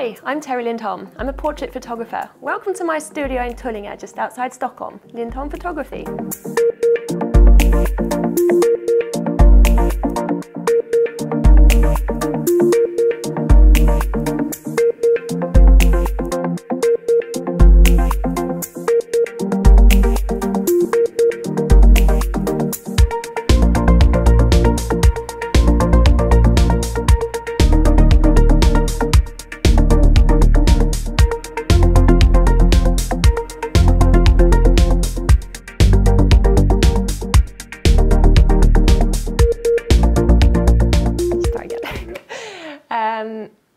Hi, I'm Terri Lindholm. I'm a portrait photographer. Welcome to my studio in Tullinge, just outside Stockholm, Lindholm Photography.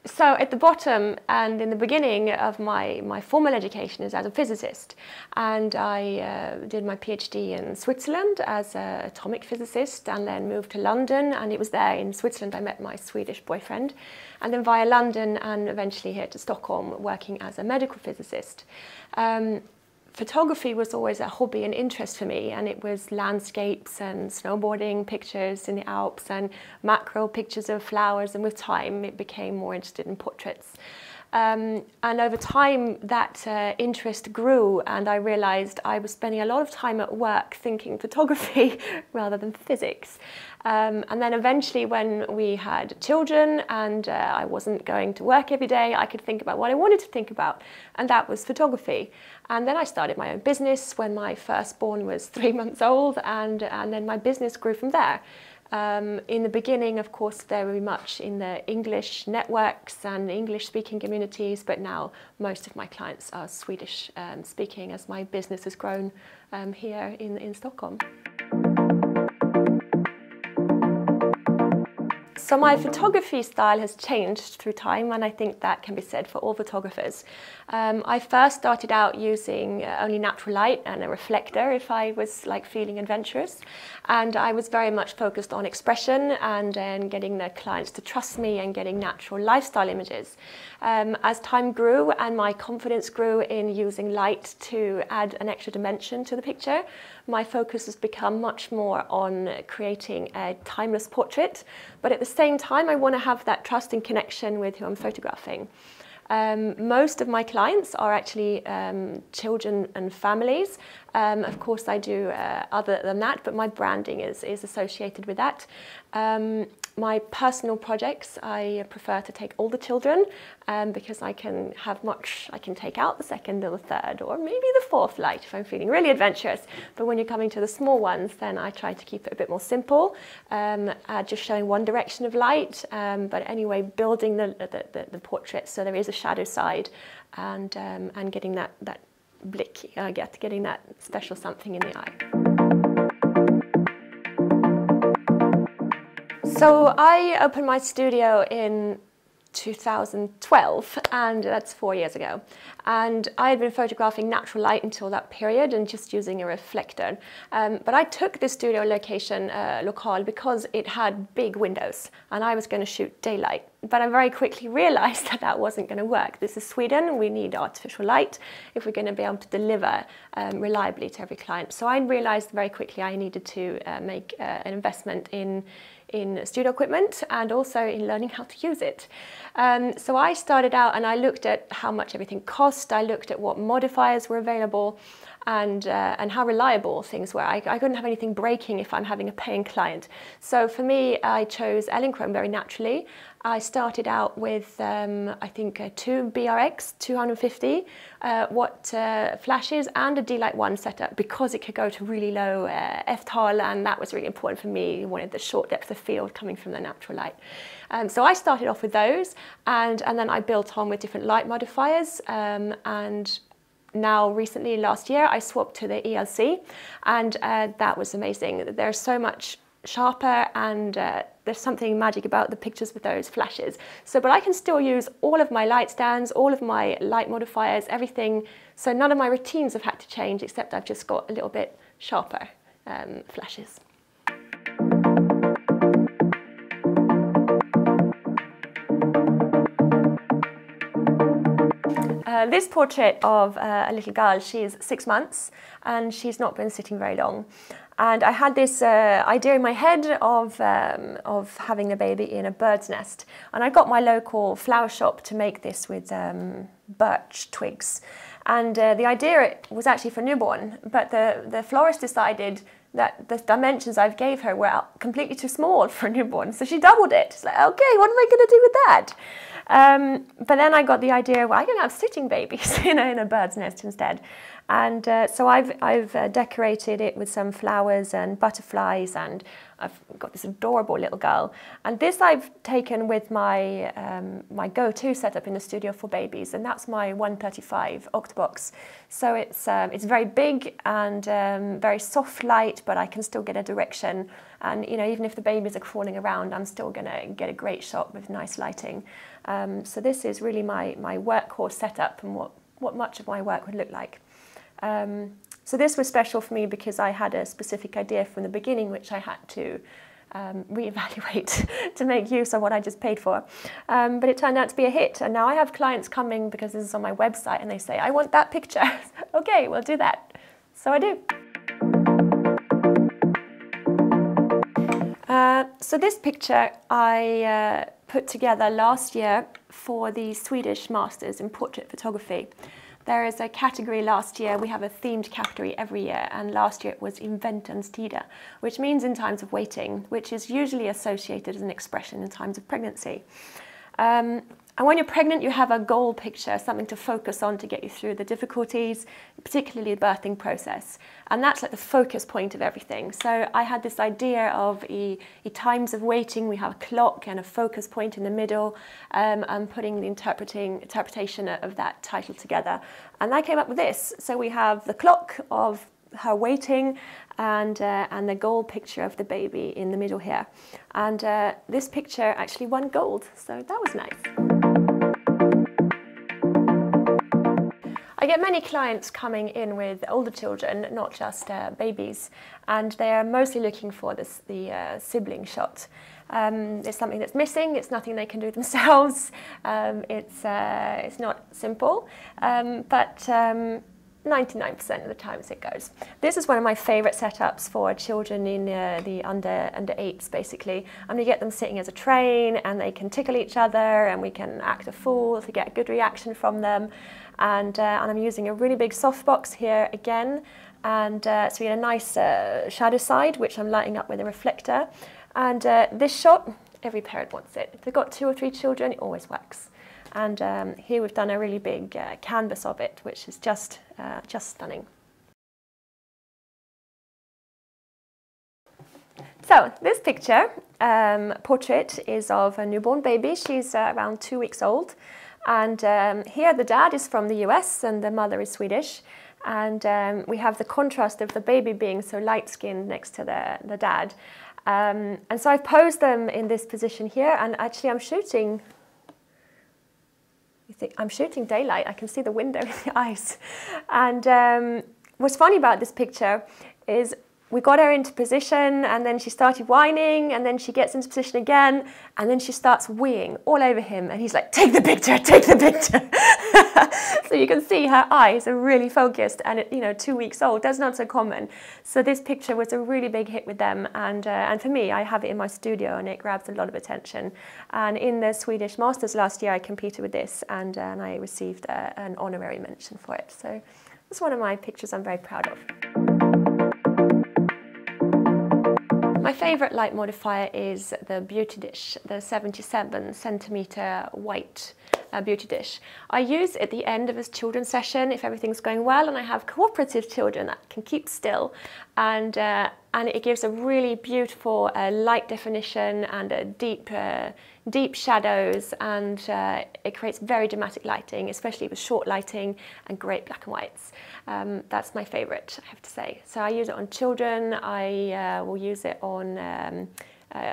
So at the bottom and in the beginning of my formal education is as a physicist, and I did my PhD in Switzerland as an atomic physicist, and then moved to London, and it was there in Switzerland I met my Swedish boyfriend, and then via London and eventually here to Stockholm working as a medical physicist. Photography was always a hobby and interest for me, and it was landscapes and snowboarding pictures in the Alps and macro pictures of flowers, and with time it became more interested in portraits. And over time that interest grew, and I realized I was spending a lot of time at work thinking photography rather than physics. And then eventually when we had children and I wasn't going to work every day, I could think about what I wanted to think about, and that was photography. And then I started my own business when my firstborn was 3 months old, and then my business grew from there. In the beginning, of course, very much in the English networks and English-speaking communities, but now most of my clients are Swedish-speaking as my business has grown here in Stockholm. So my photography style has changed through time, and I think that can be said for all photographers. I first started out using only natural light and a reflector if I was feeling adventurous, and I was very much focused on expression and getting the clients to trust me and getting natural lifestyle images. As time grew and my confidence grew in using light to add an extra dimension to the picture, my focus has become much more on creating a timeless portrait, but at the same time I want to have that trust and connection with who I'm photographing. Most of my clients are actually children and families. Of course I do other than that, but my branding is associated with that. My personal projects, I prefer to take all the children because I can take out the second or the third or maybe the fourth light if I'm feeling really adventurous. But when you're coming to the small ones, then I try to keep it a bit more simple, just showing one direction of light, but anyway, building the portrait so there is a shadow side and getting that blick, getting that special something in the eye. So I opened my studio in 2012, and that's 4 years ago. And I had been photographing natural light until that period and just using a reflector. But I took this studio location, locale, because it had big windows and I was going to shoot daylight. But I very quickly realized that that wasn't going to work. This is Sweden, we need artificial light if we're going to be able to deliver reliably to every client. So I realized very quickly I needed to make an investment in studio equipment and also in learning how to use it. So I started out and I looked at how much everything cost, I looked at what modifiers were available and how reliable things were. I couldn't have anything breaking if I'm having a paying client. So for me, I chose Elinchroms very naturally. I started out with, I think, 2 BRX 250 watt flashes and a D-Light 1 setup because it could go to really low f-tol, and that was really important for me. I wanted the short depth of field coming from the natural light. So I started off with those, and then I built on with different light modifiers, and now recently, last year, I swapped to the ELC, and that was amazing. They're so much sharper, and there's something magic about the pictures with those flashes. So, but I can still use all of my light stands, all of my light modifiers, everything. So none of my routines have had to change, except I've just got a little bit sharper flashes. This portrait of a little girl, she is 6 months and she's not been sitting very long. And I had this idea in my head of having the baby in a bird's nest. And I got my local flower shop to make this with birch twigs. And the idea was actually for newborn, but the florist decided that the dimensions I gave her were completely too small for a newborn. So she doubled it. She's like, okay, what am I going to do with that? But then I got the idea, well, I can have sitting babies in a bird's nest instead. And so I've decorated it with some flowers and butterflies, and I've got this adorable little girl. And this I've taken with my my go-to setup in the studio for babies, and that's my 135 Octobox. So it's very big and very soft light, but I can still get a direction. And you know, even if the babies are crawling around, I'm still going to get a great shot with nice lighting. So this is really my workhorse setup and what much of my work would look like. So this was special for me because I had a specific idea from the beginning, which I had to reevaluate to make use of what I just paid for. But it turned out to be a hit, and now I have clients coming because this is on my website and they say, I want that picture. Okay, we'll do that. So I do. So this picture I put together last year for the Swedish Masters in Portrait Photography. There is a category last year, we have a themed category every year, and last year it was Inventens tider, which means in times of waiting, which is usually associated as an expression in times of pregnancy. And when you're pregnant, you have a goal picture, something to focus on to get you through the difficulties, particularly the birthing process. And that's like the focus point of everything. So I had this idea of times of waiting, we have a clock and a focus point in the middle, and putting the interpretation of that title together. And I came up with this. So we have the clock of her waiting and the gold picture of the baby in the middle here. And this picture actually won gold, so that was nice. I get many clients coming in with older children, not just babies, and they are mostly looking for the sibling shot. It's something that's missing, it's nothing they can do themselves, it's not simple, but 99% of the times it goes. This is one of my favourite setups for children in the under 8s basically. I'm going to get them sitting as a train and they can tickle each other and we can act a fool to get a good reaction from them. And I'm using a really big softbox here again, and so we get a nice shadow side which I'm lighting up with a reflector. And this shot, every parent wants it. If they've got 2 or 3 children, it always works. And here we've done a really big canvas of it, which is just stunning. So this picture, portrait, is of a newborn baby. She's around 2 weeks old. And here the dad is from the US and the mother is Swedish. And we have the contrast of the baby being so light-skinned next to the dad. And so I've posed them in this position here, and actually I'm shooting daylight. I can see the window in the eyes. And what's funny about this picture is we got her into position and then she started whining and then she gets into position again and then she starts weeing all over him and he's like, take the picture, take the picture. So you can see her eyes are really focused, and 2 weeks old, that's not so common. So this picture was a really big hit with them, and for me, I have it in my studio and it grabs a lot of attention. And in the Swedish Masters last year I competed with this and I received an honorary mention for it. So it's one of my pictures I'm very proud of. My favourite light modifier is the beauty dish, the 77 centimetre white beauty dish. I use it at the end of a children's session if everything's going well and I have cooperative children that can keep still, and it gives a really beautiful light definition and a deep shadows, and it creates very dramatic lighting, especially with short lighting and great black and whites. That's my favourite, I have to say. So I use it on children, I will use it on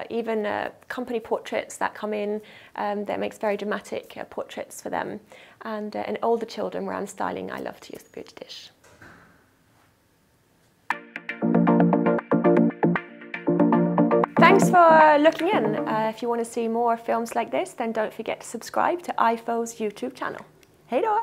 even company portraits that come in, that makes very dramatic portraits for them. And in older children where I'm styling, I love to use the beauty dish. Thanks for looking in. If you want to see more films like this, then don't forget to subscribe to Aifo's YouTube channel. Hej då!